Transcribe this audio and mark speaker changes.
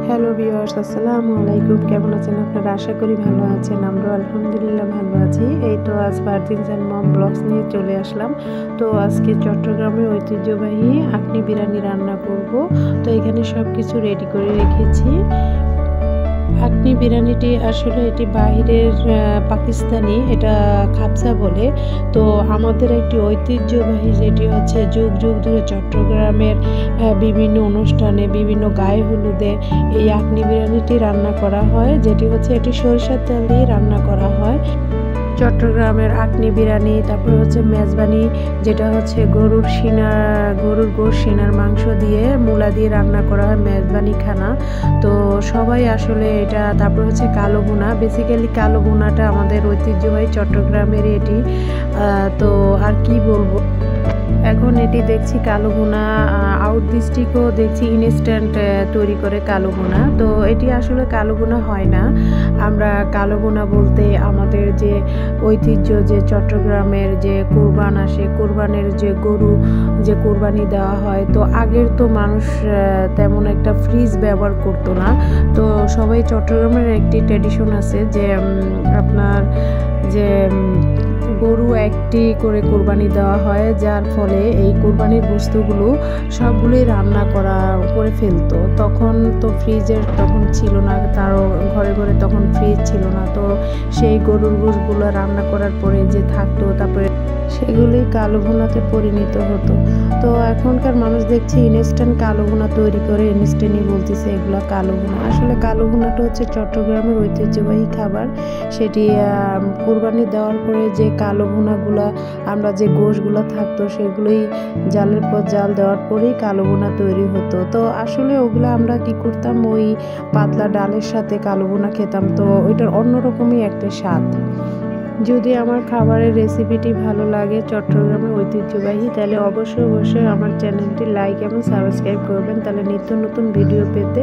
Speaker 1: Hello viewers, আসসালামু আলাইকুম। কেমন আছেন আপনারা? আশা করি ভালো আছেন। আমরাও আলহামদুলিল্লাহ ভালো আছি। এই তো আজ ফারদিনস অ্যান্ড মম ব্লগস নিয়ে চলে আসলাম। তো আজকে চট্টগ্রামের ঐতিহ্যবাহী আখনি বিরিয়ানি রান্না করব। তো এখানে সব কিছু রেডি করে রেখেছি। আখনি বিরিয়ানিটি আসলে এটি বাহিরের পাকিস্তানি, এটা খাবসা বলে। তো আমাদের একটি ঐতিহ্যবাহী, যেটি হচ্ছে যুগ যুগ ধরে চট্টগ্রামের বিভিন্ন অনুষ্ঠানে, বিভিন্ন গায়ে হলুদে এই আখনি বিরিয়ানিটি রান্না করা হয়, যেটি হচ্ছে এটি সরিষার তেল দিয়ে রান্না করা হয়। চট্টগ্রামের আখনি বিরিয়ানি, তারপরে হচ্ছে মেজবানি, যেটা হচ্ছে গরুর গোশ সিনার মাংস দিয়ে মূলা দিয়ে রান্না করা হয়, মেজবানি খানা। তো সবাই আসলে এটা, তারপর হচ্ছে কালো ভুনা। বেসিক্যালি কালো ভুনাটা আমাদের ঐতিহ্যবাহী চট্টগ্রামের এটি। তো আর কি বলবো, এখন এটি দেখছি কালো ভুনা আউট ডিস্ট্রিক্টও দেখছি ইনস্ট্যান্ট তৈরি করে কালো ভুনা। তো এটি আসলে কালো ভুনা হয় না। আমরা কালো ভুনা বলতে আমাদের যে ঐতিহ্য, যে চট্টগ্রামের যে কুরবান আসে, কুরবানের যে গরু যে কুরবানি দেওয়া হয়, তো আগের তো মানুষ তেমন একটা ফ্রিজ ব্যবহার করতো না। তো সবাই, চট্টগ্রামের একটি ট্র্যাডিশন আছে যে আপনার যে গরু একটি করে কোরবানি দেওয়া হয়, যার ফলে এই কোরবানির বস্তুগুলো সবগুলোই রান্না করে ফেলতো। তখন তো ফ্রিজের তখন ছিল না, তারও ঘরে ঘরে তখন ফ্রিজ ছিল না। তো সেই গরুর গোশগুলো রান্না করার পরে যে থাকতো, তারপরে সেগুলোই কালো ভুনাতে পরিণত হতো। তো এখনকার মানুষ দেখছি ইনস্ট্যান্ট কালো ভুনা তৈরি করে, ইনস্ট্যান্টই বলতেছে এগুলো কালো ভুনা। আসলে কালো ভুনাটা হচ্ছে চট্টগ্রামের ঐতিহ্যবাহী খাবার। সেটি কোরবানি দেওয়ার পরে যে কালো ভুনাগুলা, আমরা যে গোশগুলো থাকতো সেগুলোই জালের পর জাল দেওয়ার পরেই কালো ভুনা তৈরি হতো। তো আসলে ওগুলো আমরা কি করতাম, ওই পাতলা ডালের সাথে কালো ভুনা খেতাম। তো ওইটার অন্যরকমই একটা স্বাদ। যদি আমার খাবারের রেসিপিটি ভালো লাগে, চট্টগ্রামের ঐতিহ্যবাহী, তাহলে অবশ্যই আমার চ্যানেলটি লাইক এবং সাবস্ক্রাইব করবেন, তাহলে নিত্য নতুন ভিডিও পেতে।